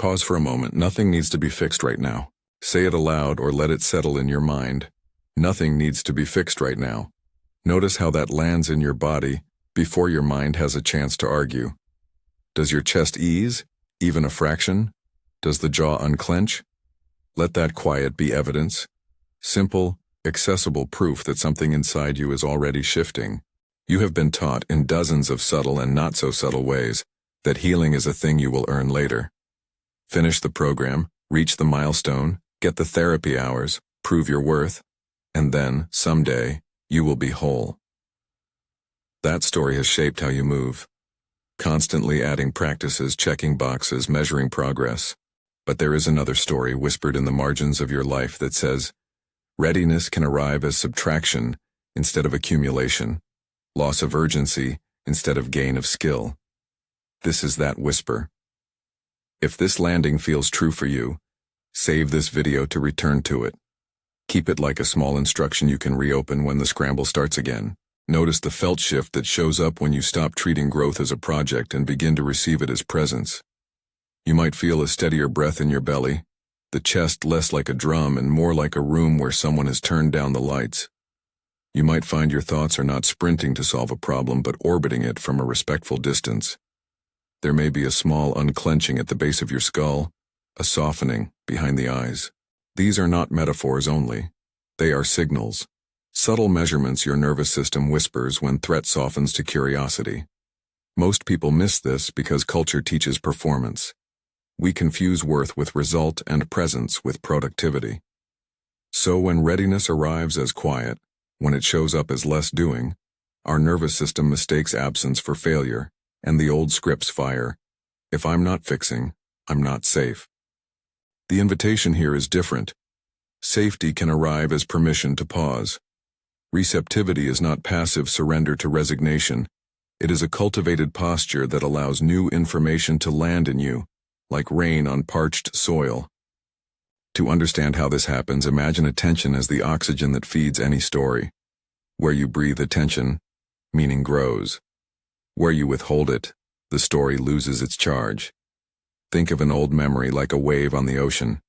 Pause for a moment. Nothing needs to be fixed right now. Say it aloud or let it settle in your mind. Nothing needs to be fixed right now. Notice how that lands in your body before your mind has a chance to argue. Does your chest ease, even a fraction? Does the jaw unclench? Let that quiet be evidence. Simple, accessible proof that something inside you is already shifting. You have been taught in dozens of subtle and not so subtle ways that healing is a thing you will earn later. Finish the program, reach the milestone, get the therapy hours, prove your worth, and then, someday, you will be whole. That story has shaped how you move. Constantly adding practices, checking boxes, measuring progress. But there is another story whispered in the margins of your life that says, readiness can arrive as subtraction instead of accumulation, loss of urgency instead of gain of skill. This is that whisper. If this landing feels true for you, save this video to return to it. Keep it like a small instruction you can reopen when the scramble starts again. Notice the felt shift that shows up when you stop treating growth as a project and begin to receive it as presence. You might feel a steadier breath in your belly, the chest less like a drum and more like a room where someone has turned down the lights. You might find your thoughts are not sprinting to solve a problem but orbiting it from a respectful distance. There may be a small unclenching at the base of your skull, a softening behind the eyes. These are not metaphors only. They are signals. Subtle measurements your nervous system whispers when threat softens to curiosity. Most people miss this because culture teaches performance. We confuse worth with result and presence with productivity. So when readiness arrives as quiet, when it shows up as less doing, our nervous system mistakes absence for failure, and the old scripts fire. If I'm not fixing, I'm not safe. The invitation here is different. Safety can arrive as permission to pause. Receptivity is not passive surrender to resignation. It is a cultivated posture that allows new information to land in you, like rain on parched soil. To understand how this happens, imagine attention as the oxygen that feeds any story. Where you breathe attention, meaning grows. Where you withhold it, the story loses its charge. Think of an old memory like a wave on the ocean.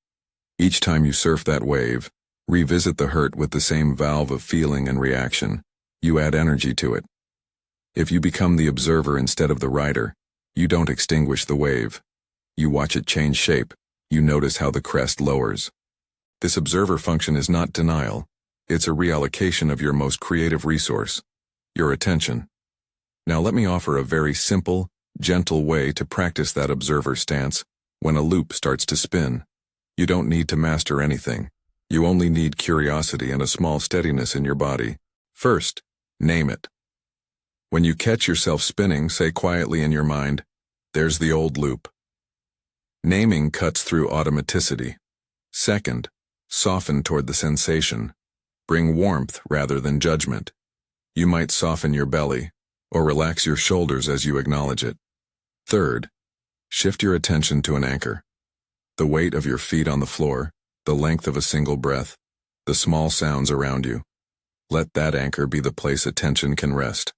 Each time you surf that wave, revisit the hurt with the same valve of feeling and reaction. You add energy to it. If you become the observer instead of the rider, you don't extinguish the wave. You watch it change shape. You notice how the crest lowers. This observer function is not denial. It's a reallocation of your most creative resource, your attention. Now let me offer a very simple, gentle way to practice that observer stance when a loop starts to spin. You don't need to master anything. You only need curiosity and a small steadiness in your body. First, name it. When you catch yourself spinning, say quietly in your mind, "There's the old loop." Naming cuts through automaticity. Second, soften toward the sensation. Bring warmth rather than judgment. You might soften your belly, or relax your shoulders as you acknowledge it. Third, shift your attention to an anchor. The weight of your feet on the floor, the length of a single breath, the small sounds around you. Let that anchor be the place attention can rest.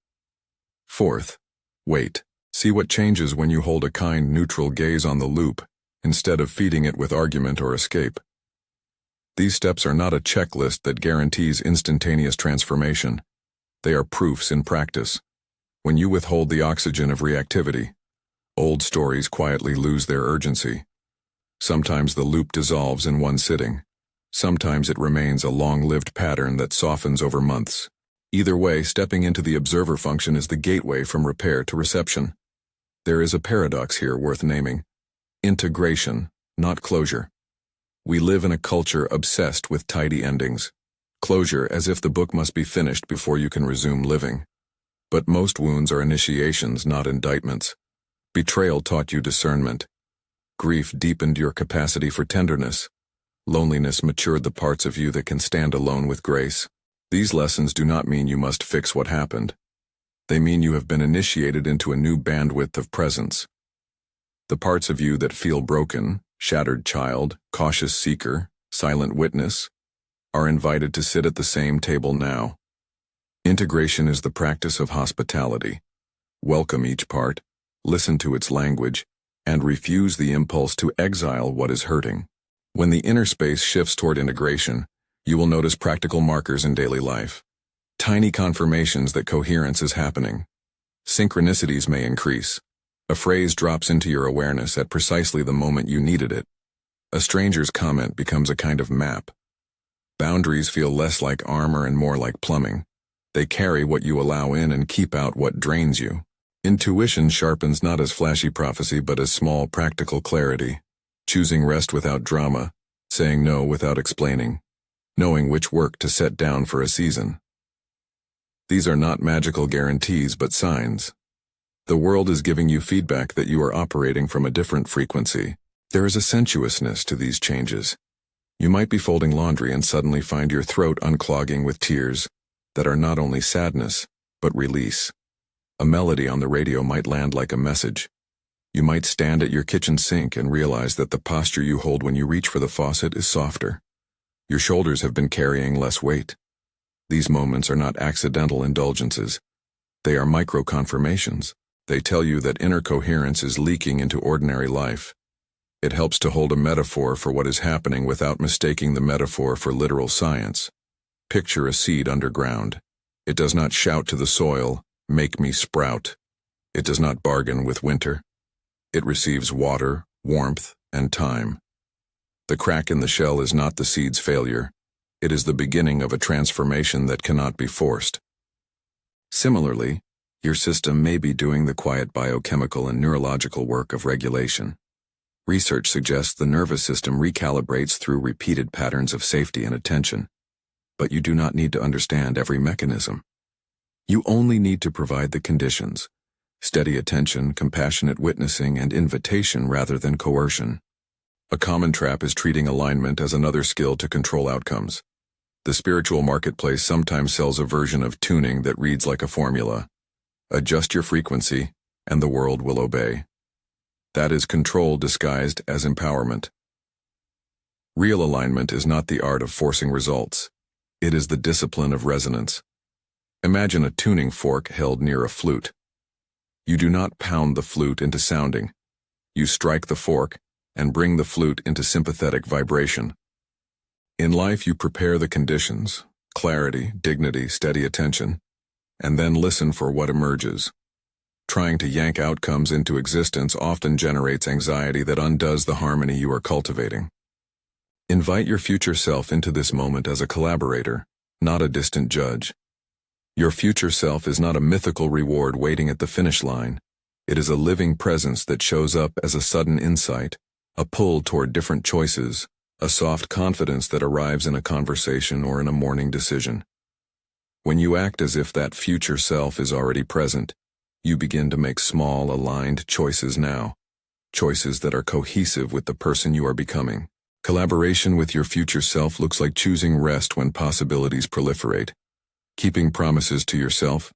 Fourth, wait. See what changes when you hold a kind, neutral gaze on the loop, instead of feeding it with argument or escape. These steps are not a checklist that guarantees instantaneous transformation. They are proofs in practice. When you withhold the oxygen of reactivity, old stories quietly lose their urgency. Sometimes the loop dissolves in one sitting. Sometimes it remains a long-lived pattern that softens over months. Either way, stepping into the observer function is the gateway from repair to reception. There is a paradox here worth naming. Integration, not closure. We live in a culture obsessed with tidy endings. Closure as if the book must be finished before you can resume living. But most wounds are initiations, not indictments. Betrayal taught you discernment. Grief deepened your capacity for tenderness. Loneliness matured the parts of you that can stand alone with grace. These lessons do not mean you must fix what happened. They mean you have been initiated into a new bandwidth of presence. The parts of you that feel broken, shattered child, cautious seeker, silent witness, are invited to sit at the same table now. Integration is the practice of hospitality. Welcome each part, listen to its language, and refuse the impulse to exile what is hurting. When the inner space shifts toward integration, you will notice practical markers in daily life. Tiny confirmations that coherence is happening. Synchronicities may increase. A phrase drops into your awareness at precisely the moment you needed it. A stranger's comment becomes a kind of map. Boundaries feel less like armor and more like plumbing. They carry what you allow in and keep out what drains you. Intuition sharpens not as flashy prophecy but as small practical clarity. Choosing rest without drama, saying no without explaining, knowing which work to set down for a season. These are not magical guarantees but signs. The world is giving you feedback that you are operating from a different frequency. There is a sensuousness to these changes. You might be folding laundry and suddenly find your throat unclogging with tears that are not only sadness, but release. A melody on the radio might land like a message. You might stand at your kitchen sink and realize that the posture you hold when you reach for the faucet is softer. Your shoulders have been carrying less weight. These moments are not accidental indulgences. They are micro-confirmations. They tell you that inner coherence is leaking into ordinary life. It helps to hold a metaphor for what is happening without mistaking the metaphor for literal science. Picture a seed underground. It does not shout to the soil, "Make me sprout." It does not bargain with winter. It receives water, warmth, and time. The crack in the shell is not the seed's failure. It is the beginning of a transformation that cannot be forced. Similarly, your system may be doing the quiet biochemical and neurological work of regulation. Research suggests the nervous system recalibrates through repeated patterns of safety and attention. But you do not need to understand every mechanism. You only need to provide the conditions: steady attention, compassionate witnessing, and invitation rather than coercion. A common trap is treating alignment as another skill to control outcomes. The spiritual marketplace sometimes sells a version of tuning that reads like a formula. Adjust your frequency, and the world will obey. That is control disguised as empowerment. Real alignment is not the art of forcing results. It is the discipline of resonance. Imagine a tuning fork held near a flute. You do not pound the flute into sounding. You strike the fork and bring the flute into sympathetic vibration. In life, you prepare the conditions: clarity, dignity, steady attention, and then listen for what emerges. Trying to yank outcomes into existence often generates anxiety that undoes the harmony you are cultivating. Invite your future self into this moment as a collaborator, not a distant judge. Your future self is not a mythical reward waiting at the finish line. It is a living presence that shows up as a sudden insight, a pull toward different choices, a soft confidence that arrives in a conversation or in a morning decision. When you act as if that future self is already present, you begin to make small, aligned choices now, choices that are cohesive with the person you are becoming. Collaboration with your future self looks like choosing rest when possibilities proliferate, keeping promises to yourself,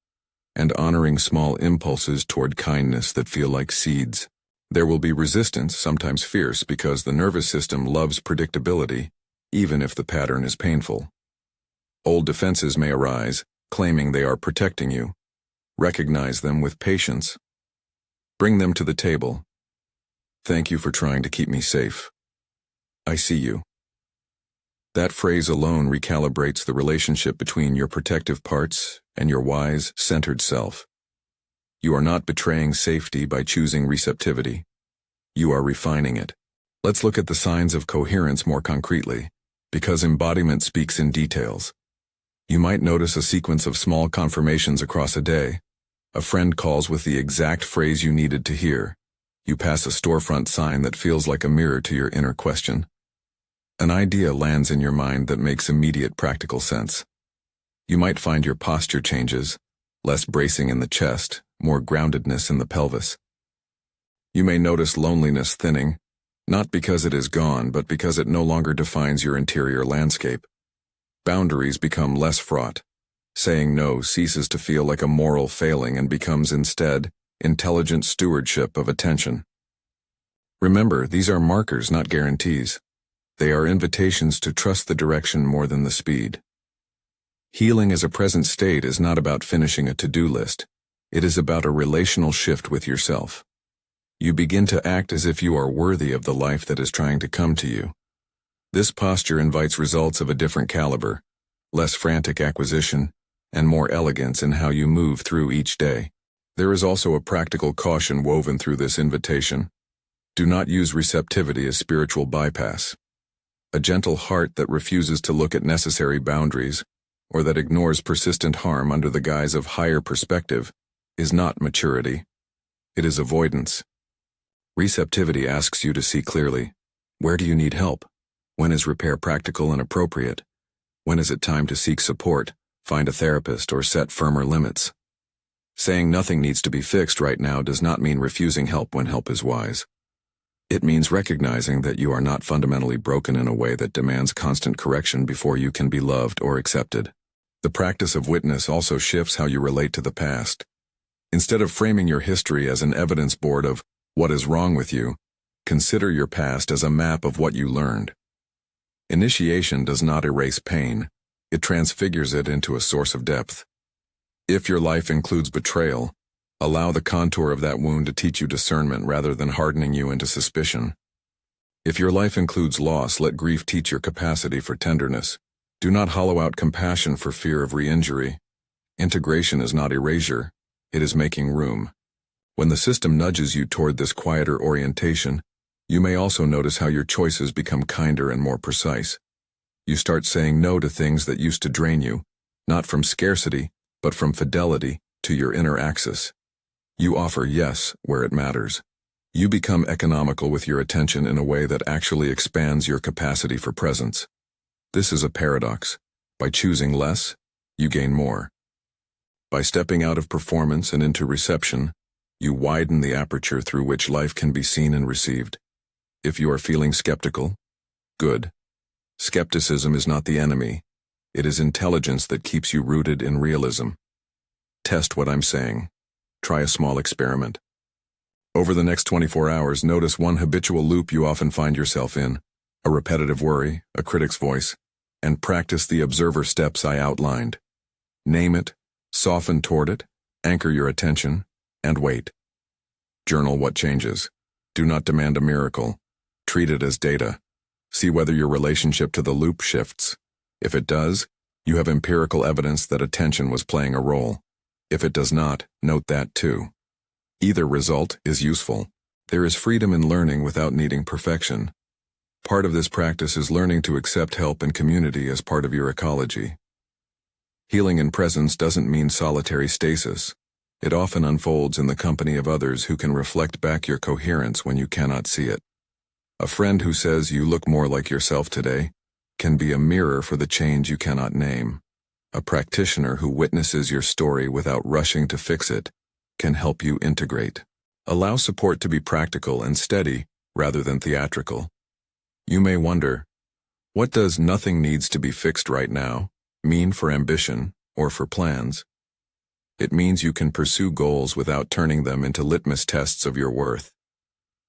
and honoring small impulses toward kindness that feel like seeds. There will be resistance, sometimes fierce, because the nervous system loves predictability, even if the pattern is painful. Old defenses may arise, claiming they are protecting you. Recognize them with patience. Bring them to the table. Thank you for trying to keep me safe. I see you. That phrase alone recalibrates the relationship between your protective parts and your wise, centered self. You are not betraying safety by choosing receptivity. You are refining it. Let's look at the signs of coherence more concretely, because embodiment speaks in details. You might notice a sequence of small confirmations across a day. A friend calls with the exact phrase you needed to hear. You pass a storefront sign that feels like a mirror to your inner question. An idea lands in your mind that makes immediate practical sense. You might find your posture changes, less bracing in the chest, more groundedness in the pelvis. You may notice loneliness thinning, not because it is gone, but because it no longer defines your interior landscape. Boundaries become less fraught. Saying no ceases to feel like a moral failing and becomes instead intelligent stewardship of attention. Remember, these are markers, not guarantees. They are invitations to trust the direction more than the speed. Healing as a present state is not about finishing a to-do list. It is about a relational shift with yourself. You begin to act as if you are worthy of the life that is trying to come to you. This posture invites results of a different caliber, less frantic acquisition, and more elegance in how you move through each day. There is also a practical caution woven through this invitation. Do not use receptivity as spiritual bypass. A gentle heart that refuses to look at necessary boundaries, or that ignores persistent harm under the guise of higher perspective, is not maturity. It is avoidance. Receptivity asks you to see clearly. Where do you need help? When is repair practical and appropriate? When is it time to seek support, find a therapist, or set firmer limits? Saying nothing needs to be fixed right now does not mean refusing help when help is wise. It means recognizing that you are not fundamentally broken in a way that demands constant correction before you can be loved or accepted. The practice of witness also shifts how you relate to the past. Instead of framing your history as an evidence board of what is wrong with you, consider your past as a map of what you learned. Initiation does not erase pain, it transfigures it into a source of depth. If your life includes betrayal, allow the contour of that wound to teach you discernment rather than hardening you into suspicion. If your life includes loss, let grief teach your capacity for tenderness. Do not hollow out compassion for fear of re-injury. Integration is not erasure, it is making room. When the system nudges you toward this quieter orientation, you may also notice how your choices become kinder and more precise. You start saying no to things that used to drain you, not from scarcity, but from fidelity to your inner axis. You offer yes where it matters. You become economical with your attention in a way that actually expands your capacity for presence. This is a paradox. By choosing less, you gain more. By stepping out of performance and into reception, you widen the aperture through which life can be seen and received. If you are feeling skeptical, good. Skepticism is not the enemy. It is intelligence that keeps you rooted in realism. Test what I'm saying. Try a small experiment. Over the next 24 hours, notice one habitual loop you often find yourself in, a repetitive worry, a critic's voice, and practice the observer steps I outlined. Name it, soften toward it, anchor your attention, and wait. Journal what changes. Do not demand a miracle. Treat it as data. See whether your relationship to the loop shifts. If it does, you have empirical evidence that attention was playing a role. If it does not, note that too. Either result is useful. There is freedom in learning without needing perfection. Part of this practice is learning to accept help and community as part of your ecology. Healing in presence doesn't mean solitary stasis. It often unfolds in the company of others who can reflect back your coherence when you cannot see it. A friend who says you look more like yourself today can be a mirror for the change you cannot name. A practitioner who witnesses your story without rushing to fix it can help you integrate. Allow support to be practical and steady rather than theatrical. You may wonder, what does nothing needs to be fixed right now mean for ambition or for plans? It means you can pursue goals without turning them into litmus tests of your worth.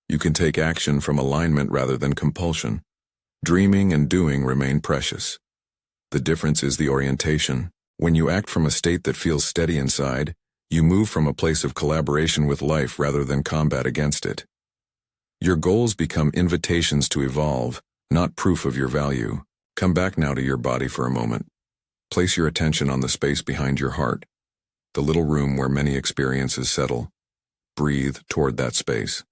You can take action from alignment rather than compulsion. Dreaming and doing remain precious. The difference is the orientation. When you act from a state that feels steady inside, you move from a place of collaboration with life rather than combat against it. Your goals become invitations to evolve, not proof of your value. Come back now to your body for a moment. Place your attention on the space behind your heart, the little room where many experiences settle. Breathe toward that space.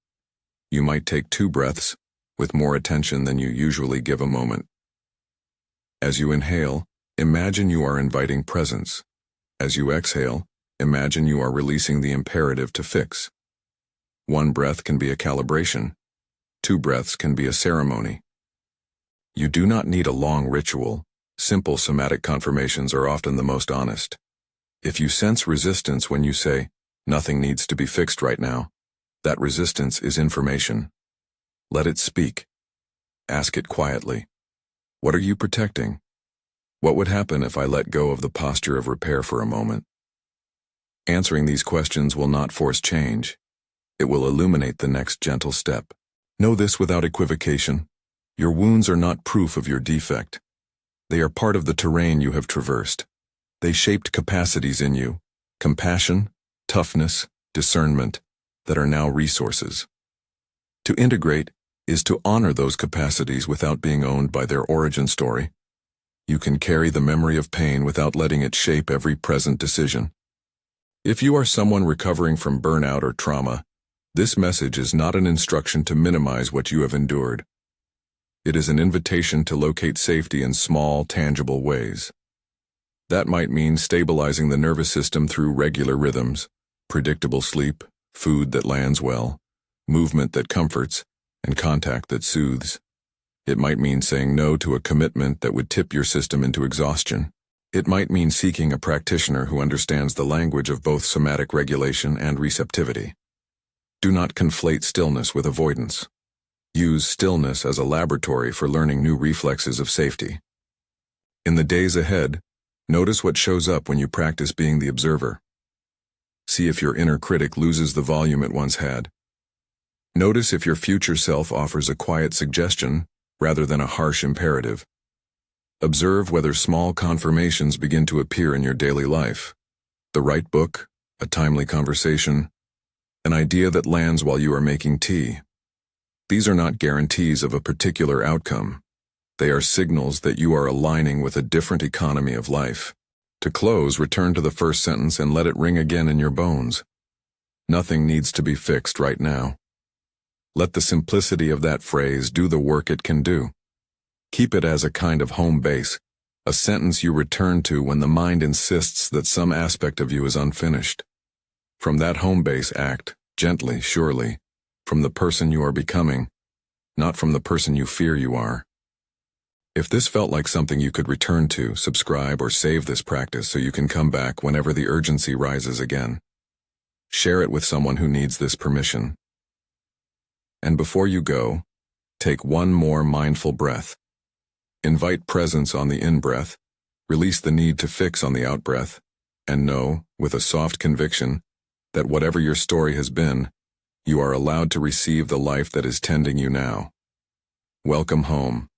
You might take 2 breaths, with more attention than you usually give a moment. As you inhale, imagine you are inviting presence. As you exhale, imagine you are releasing the imperative to fix. 1 breath can be a calibration. 2 breaths can be a ceremony. You do not need a long ritual. Simple somatic confirmations are often the most honest. If you sense resistance when you say, "Nothing needs to be fixed right now," that resistance is information. Let it speak. Ask it quietly. What are you protecting? What would happen if I let go of the posture of repair for a moment? Answering these questions will not force change. It will illuminate the next gentle step. Know this without equivocation. Your wounds are not proof of your defect. They are part of the terrain you have traversed. They shaped capacities in you, compassion, toughness, discernment, that are now resources. To integrate is to honor those capacities without being owned by their origin story. You can carry the memory of pain without letting it shape every present decision. If you are someone recovering from burnout or trauma, this message is not an instruction to minimize what you have endured. It is an invitation to locate safety in small, tangible ways. That might mean stabilizing the nervous system through regular rhythms, predictable sleep, food that lands well, movement that comforts, and contact that soothes. It might mean saying no to a commitment that would tip your system into exhaustion. It might mean seeking a practitioner who understands the language of both somatic regulation and receptivity. Do not conflate stillness with avoidance. Use stillness as a laboratory for learning new reflexes of safety. In the days ahead, notice what shows up when you practice being the observer. See if your inner critic loses the volume it once had. Notice if your future self offers a quiet suggestion rather than a harsh imperative. Observe whether small confirmations begin to appear in your daily life. The right book, a timely conversation, an idea that lands while you are making tea. These are not guarantees of a particular outcome. They are signals that you are aligning with a different economy of life. To close, return to the first sentence and let it ring again in your bones. Nothing needs to be fixed right now. Let the simplicity of that phrase do the work it can do. Keep it as a kind of home base, a sentence you return to when the mind insists that some aspect of you is unfinished. From that home base, act, gently, surely, from the person you are becoming, not from the person you fear you are. If this felt like something you could return to, subscribe or save this practice so you can come back whenever the urgency rises again. Share it with someone who needs this permission. And before you go, take one more mindful breath. Invite presence on the in-breath, release the need to fix on the out-breath, and know, with a soft conviction, that whatever your story has been, you are allowed to receive the life that is tending you now. Welcome home.